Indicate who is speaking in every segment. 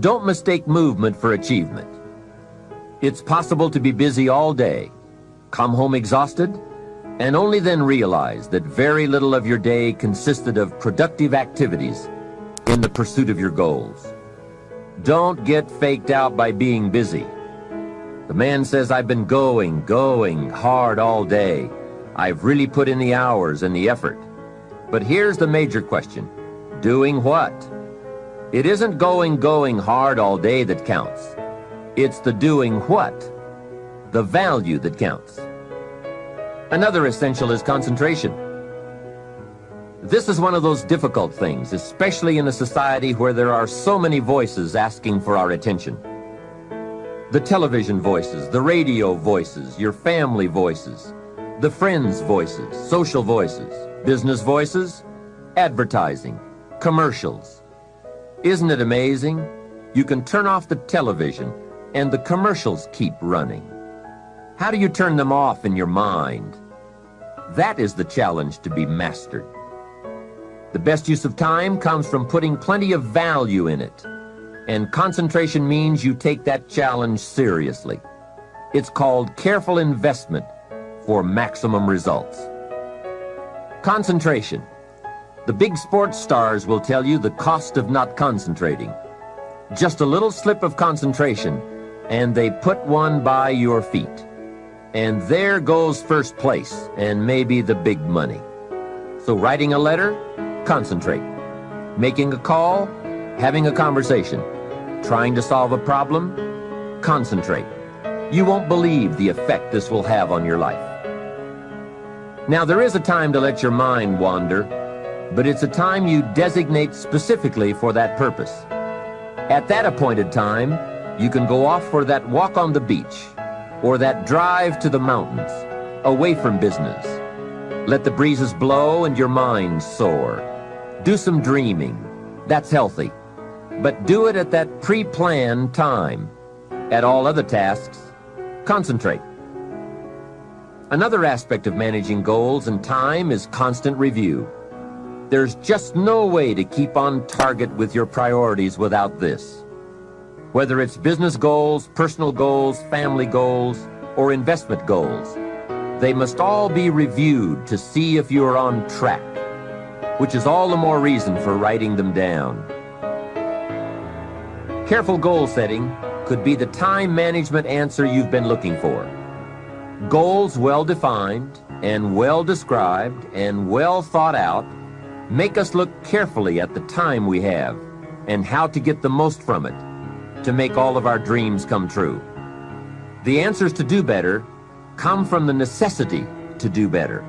Speaker 1: Don't mistake movement for achievement. It's possible to be busy all day, come home exhausted, and only then realize that very little of your day consisted of productive activities in the pursuit of your goals. Don't get faked out by being busy. The man says, "I've been going hard all day. I've really put in the hours and the effort." But here's the major question. Doing what? It isn't going hard all day that counts. It's the doing what, the value that counts. Another essential is concentration. This is one of those difficult things, especially in a society where there are so many voices asking for our attention. The television voices, the radio voices, your family voices, the friends' voices, social voices, business voices, advertising, commercials. Isn't it amazing? You can turn off the television and the commercials keep running. How do you turn them off in your mind? That is the challenge to be mastered. The best use of time comes from putting plenty of value in it. And concentration means you take that challenge seriously. It's called careful investment for maximum results. Concentration. The big sports stars will tell you the cost of not concentrating. Just a little slip of concentration, and they put one by your feet. And there goes first place, and maybe the big money. So writing a letter, concentrate. Making a call, having a conversation. Trying to solve a problem, concentrate. You won't believe the effect this will have on your life. Now, there is a time to let your mind wander, but it's a time you designate specifically for that purpose. At that appointed time, you can go off for that walk on the beach or that drive to the mountains, away from business. Let the breezes blow and your mind soar. Do some dreaming. That's healthy. But do it at that pre-planned time. At all other tasks, concentrate. Another aspect of managing goals and time is constant review. There's just no way to keep on target with your priorities without this. Whether it's business goals, personal goals, family goals, or investment goals, they must all be reviewed to see if you are on track, which is all the more reason for writing them down. Careful goal setting could be the time management answer you've been looking for. Goals well defined and well described and well thought out make us look carefully at the time we have and how to get the most from it to make all of our dreams come true. The answers to do better come from the necessity to do better.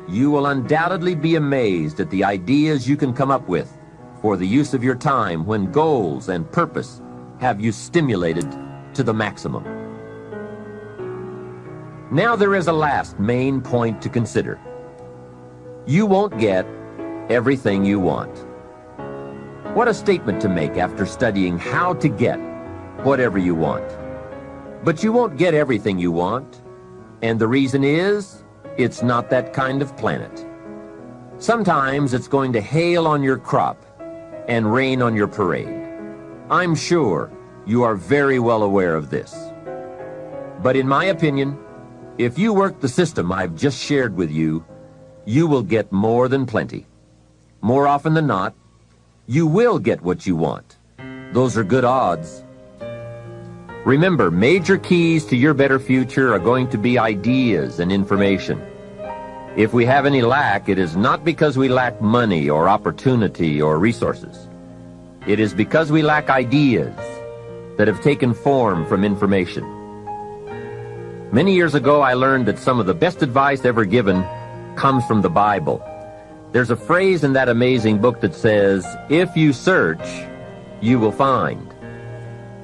Speaker 1: You will undoubtedly be amazed at the ideas you can come up with for the use of your time when goals and purpose have you stimulated to the maximum. Now there is a last main point to consider. You won't get everything you want. What a statement to make after studying how to get whatever you want. But you won't get everything you want, and the reason is, it's not that kind of planet. Sometimes it's going to hail on your crop and rain on your parade. I'm sure you are very well aware of this. But in my opinion, if you work the system I've just shared with you, you will get more than plenty. More often than not, you will get what you want. Those are good odds. Remember, major keys to your better future are going to be ideas and information. If we have any lack, it is not because we lack money or opportunity or resources. It is because we lack ideas that have taken form from information. Many years ago, I learned that some of the best advice ever given comes from the Bible. There's a phrase in that amazing book that says, "If you search, you will find."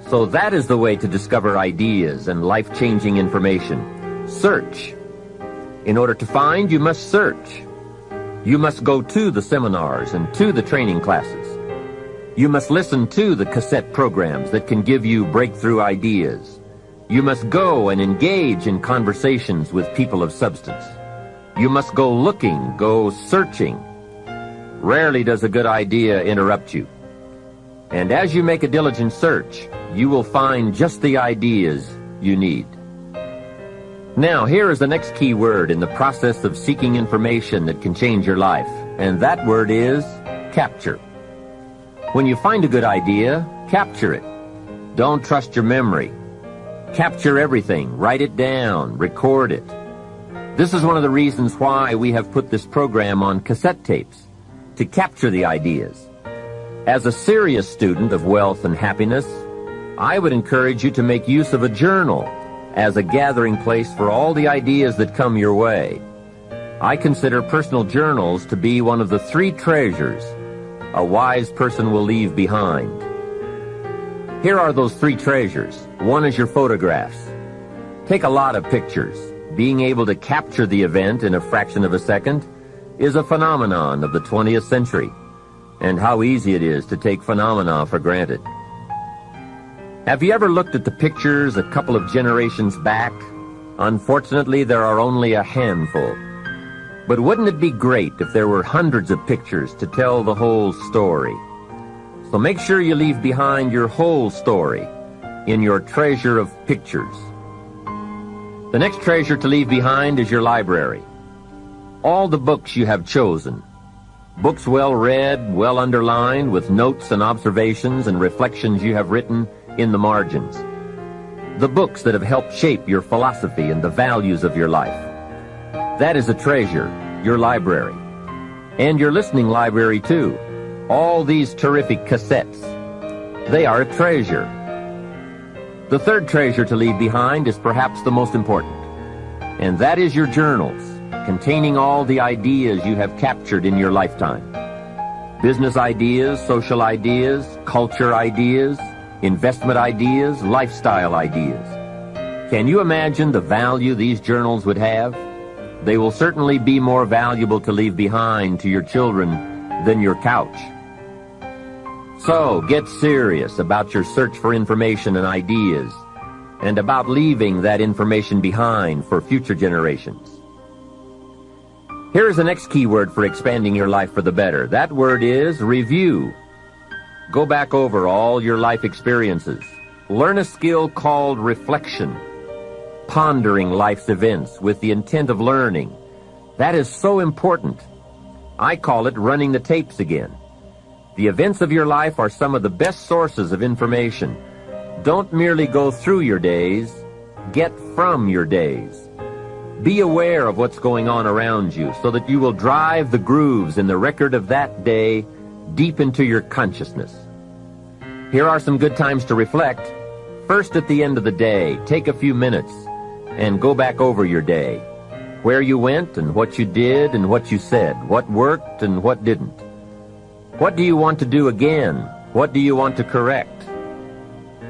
Speaker 1: So that is the way to discover ideas and life-changing information. Search. In order to find, you must search. You must go to the seminars and to the training classes. You must listen to the cassette programs that can give you breakthrough ideas. You must go and engage in conversations with people of substance. You must go looking, go searching. Rarely does a good idea interrupt you. And as you make a diligent search, you will find just the ideas you need. Now, here is the next key word in the process of seeking information that can change your life, and that word is capture. When you find a good idea, capture it. Don't trust your memory. Capture everything. Write it down. Record it. This is one of the reasons why we have put this program on cassette tapes, to capture the ideas. As a serious student of wealth and happiness, I would encourage you to make use of a journal as a gathering place for all the ideas that come your way. I consider personal journals to be one of the 3 treasures a wise person will leave behind. Here are those 3 treasures. 1 is your photographs. Take a lot of pictures. Being able to capture the event in a fraction of a second is a phenomenon of the 20th century, and how easy it is to take phenomena for granted. Have you ever looked at the pictures a couple of generations back? Unfortunately, there are only a handful. But wouldn't it be great if there were hundreds of pictures to tell the whole story? So make sure you leave behind your whole story in your treasure of pictures. The next treasure to leave behind is your library. All the books you have chosen. Books well read, well underlined, with notes and observations and reflections you have written in the margins. The books that have helped shape your philosophy and the values of your life. That is a treasure, your library. And your listening library, too. All these terrific cassettes. They are a treasure. The third treasure to leave behind is perhaps the most important, and that is your journals, containing all the ideas you have captured in your lifetime. Business ideas, social ideas, culture ideas, investment ideas, lifestyle ideas. Can you imagine the value these journals would have? They will certainly be more valuable to leave behind to your children than your couch. So, get serious about your search for information and ideas, and about leaving that information behind for future generations. Here is the next key word for expanding your life for the better. That word is review. Go back over all your life experiences. Learn a skill called reflection, pondering life's events with the intent of learning. That is so important. I call it running the tapes again. The events of your life are some of the best sources of information. Don't merely go through your days, get from your days. Be aware of what's going on around you so that you will drive the grooves in the record of that day deep into your consciousness. Here are some good times to reflect. First, at the end of the day, take a few minutes and go back over your day. Where you went and what you did and what you said, what worked and what didn't. What do you want to do again? What do you want to correct?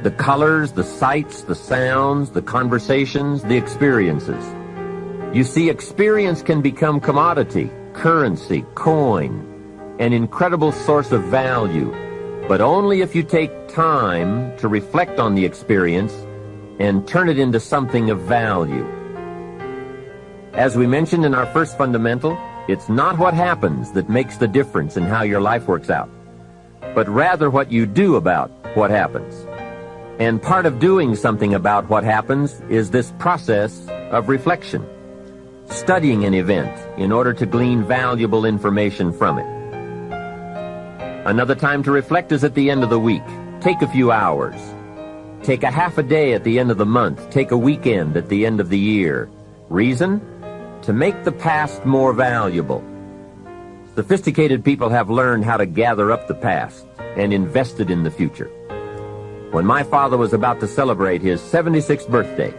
Speaker 1: The colors, the sights, the sounds, the conversations, the experiences. You see, experience can become commodity, currency, coin, an incredible source of value, but only if you take time to reflect on the experience and turn it into something of value. As we mentioned in our first fundamental, it's not what happens that makes the difference in how your life works out, but rather what you do about what happens. And part of doing something about what happens is this process of reflection, studying an event in order to glean valuable information from it. Another time to reflect is at the end of the week. Take a few hours. Take a half a day at the end of the month. Take a weekend at the end of the year. Reason? To make the past more valuable. Sophisticated people have learned how to gather up the past and invest it in the future. When my father was about to celebrate his 76th birthday,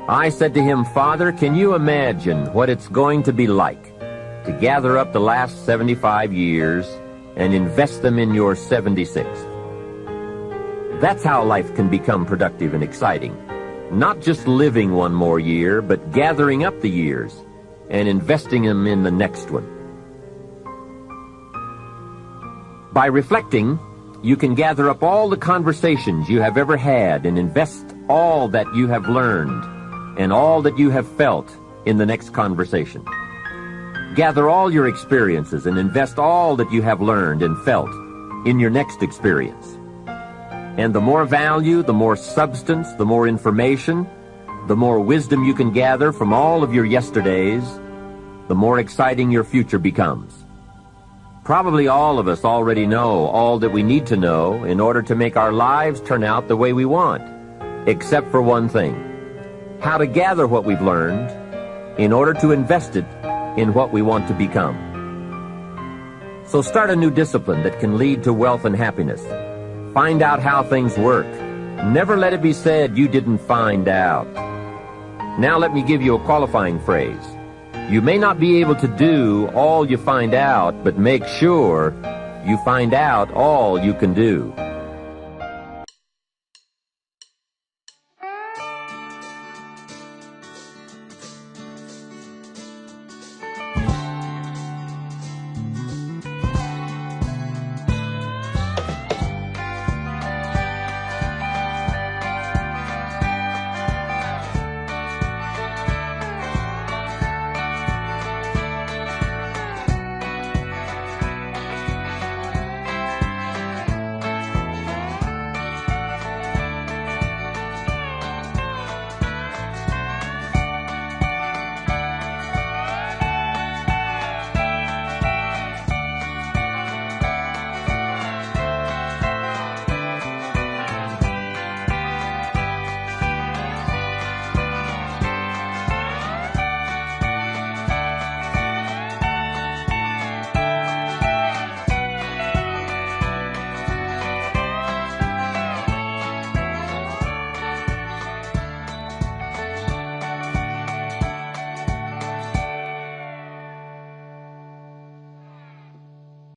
Speaker 1: I said to him, "Father, can you imagine what it's going to be like to gather up the last 75 years and invest them in your 76th? That's how life can become productive and exciting. Not just living one more year, but gathering up the years and investing them in the next one." By reflecting, you can gather up all the conversations you have ever had and invest all that you have learned and all that you have felt in the next conversation. Gather all your experiences and invest all that you have learned and felt in your next experience. And the more value, the more substance, the more information, the more wisdom you can gather from all of your yesterdays, the more exciting your future becomes. Probably all of us already know all that we need to know in order to make our lives turn out the way we want, except for one thing: how to gather what we've learned in order to invest it in what we want to become. So start a new discipline that can lead to wealth and happiness. Find out how things work. Never let it be said you didn't find out. Now let me give you a qualifying phrase. You may not be able to do all you find out, but make sure you find out all you can do.